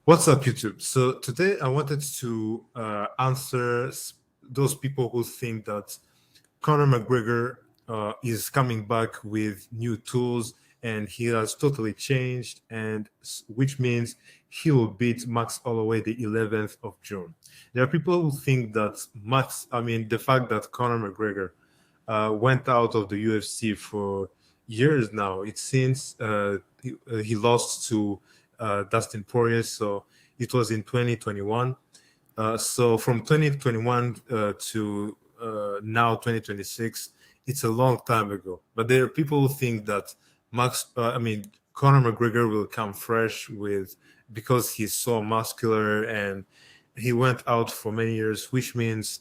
What's up, YouTube? So today I wanted to answer those people who think that Conor McGregor is coming back with new tools and he has totally changed, and which means he will beat Max Holloway the 11th of June. There are people who think that the fact that Conor McGregor went out of the UFC for years now. It seems he lost to Dustin Poirier, so it was in 2021. So from 2021 to now 2026, it's a long time ago. But there are people who think that Conor McGregor will come fresh with because he's so muscular and he went out for many years, which means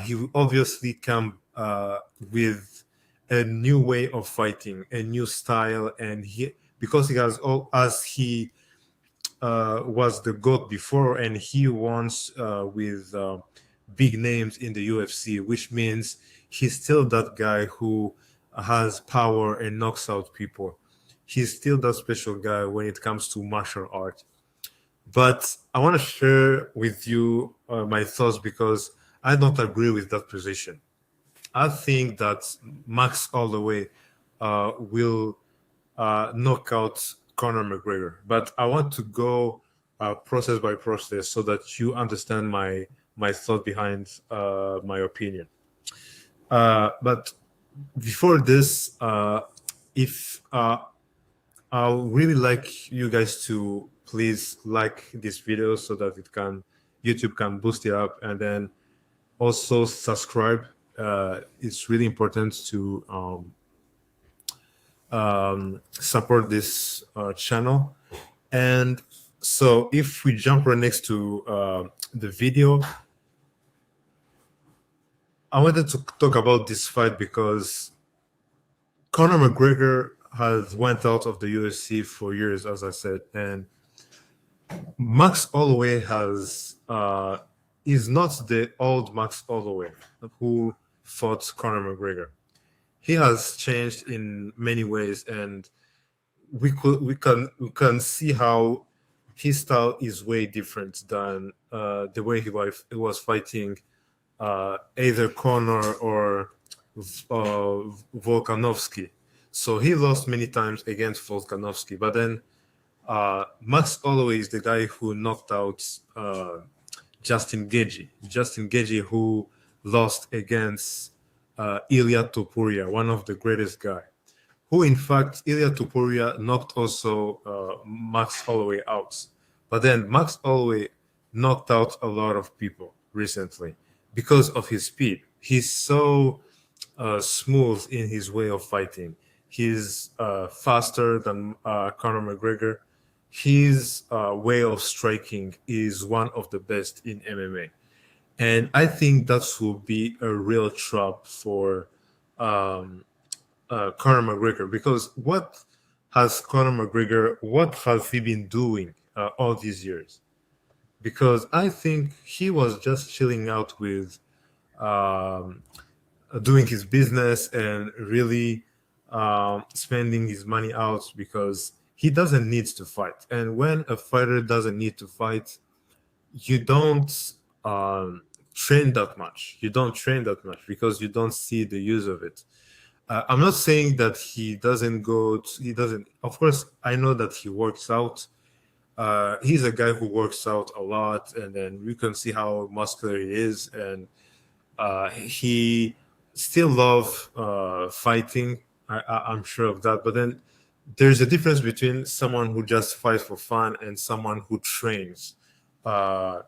he will obviously come with a new way of fighting, a new style, and he because he has all as he was the GOAT before, and he wants with big names in the UFC, which means he's still that guy who has power and knocks out people. He's still that special guy when it comes to martial art. But I want to share with you my thoughts because I don't agree with that position. I think that Max Holloway will knock out Conor McGregor. But I want to go process by process so that you understand my thought behind my opinion. But before this, if I would really like you guys to please like this video so that it can YouTube can boost it up, and then also subscribe. It's really important to support this channel. And so if we jump right next to the video, I wanted to talk about this fight because Conor McGregor has went out of the UFC for years, as I said, and Max Holloway is not the old Max Holloway who fought Conor McGregor. He has changed in many ways, and we can see how his style is way different than the way he was fighting either Conor or Volkanovski. So he lost many times against Volkanovski, but then Max Holloway is the guy who knocked out Justin Gaethje. Justin Gaethje, who lost against Ilya Topuria, one of the greatest guy. Who, in fact, Ilya Topuria knocked also Max Holloway out. But then Max Holloway knocked out a lot of people recently because of his speed. He's so smooth in his way of fighting. He's faster than Conor McGregor. His way of striking is one of the best in MMA. And I think that will be a real trap for Conor McGregor, because what has he been doing all these years? Because I think he was just chilling out with um, doing his business and really spending his money out because he doesn't need to fight. And when a fighter doesn't need to fight, you don't train that much. You don't train that much because you don't see the use of it. I'm not saying that he doesn't. Of course, I know that he works out. He's a guy who works out a lot, and then you can see how muscular he is, and he still love fighting. I'm sure of that. But then there's a difference between someone who just fights for fun and someone who trains uh,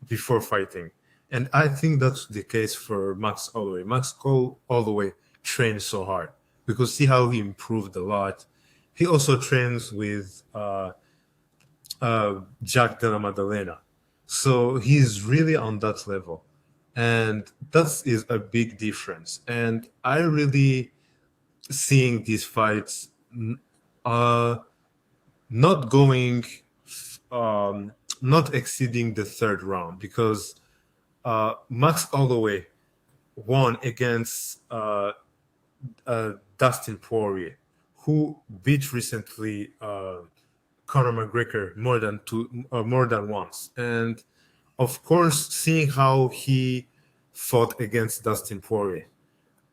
before fighting. And I think that's the case for Max Holloway. Holloway trains so hard because see how he improved a lot. He also trains with Jack Della Maddalena. So he's really on that level. And that is a big difference. And I really seeing these fights uh, not going, not exceeding the third round because Max Holloway won against Dustin Poirier, who beat recently Conor McGregor more than once, and of course, seeing how he fought against Dustin Poirier,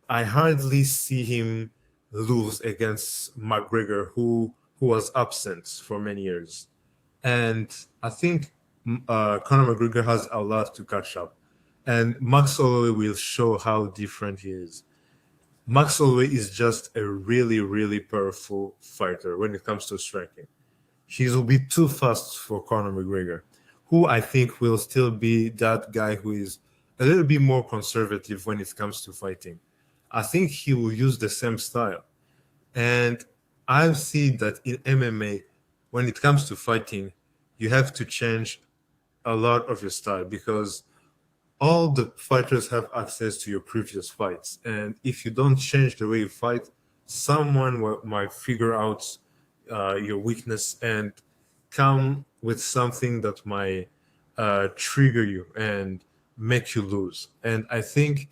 I hardly see him lose against McGregor, who was absent for many years. And I think Conor McGregor has a lot to catch up, and Max Holloway will show how different he is. Max Holloway is just a really, really powerful fighter when it comes to striking. He will be too fast for Conor McGregor, who I think will still be that guy who is a little bit more conservative when it comes to fighting. I think he will use the same style. And I've seen that in MMA, when it comes to fighting, you have to change a lot of your style because all the fighters have access to your previous fights. And if you don't change the way you fight, someone might figure out your weakness and come with something that might trigger you and make you lose. And I think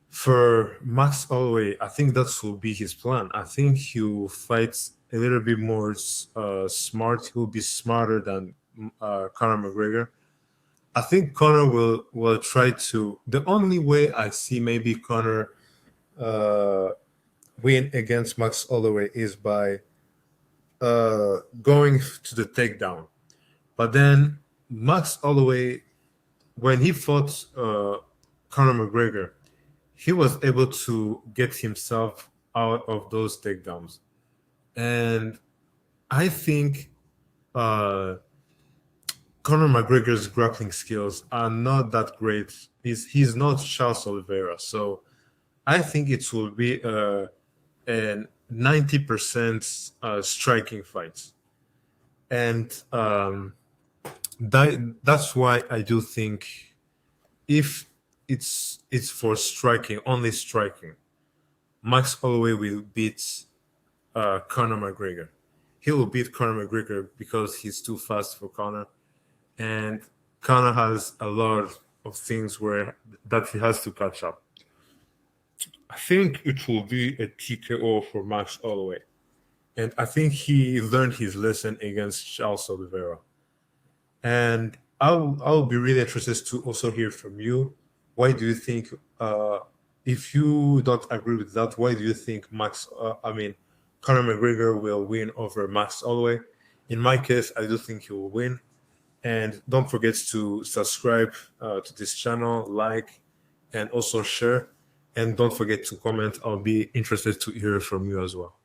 for Max Holloway, I think that will be his plan. I think he'll fight a little bit more smart. He'll be smarter than Conor McGregor. I think Conor will try to. The only way I see maybe Conor win against Max Holloway is by going to the takedown. But then Max Holloway, when he fought Conor McGregor, he was able to get himself out of those takedowns. And I think Conor McGregor's grappling skills are not that great. He's not Charles Oliveira. So I think it will be a 90% striking fight. And that's why I do think if it's for striking, only striking, Max Holloway will beat Conor McGregor. He will beat Conor McGregor because he's too fast for Conor, and Conor has a lot of things that he has to catch up. I think it will be a TKO for Max Holloway, and I think he learned his lesson against Charles Oliveira. And I'll be really interested to also hear from you. Why do you think, if you don't agree with that, why do you think Conor McGregor will win over Max Holloway? In my case, I do think he will win. And don't forget to subscribe to this channel, like, and also share. And don't forget to comment. I'll be interested to hear from you as well.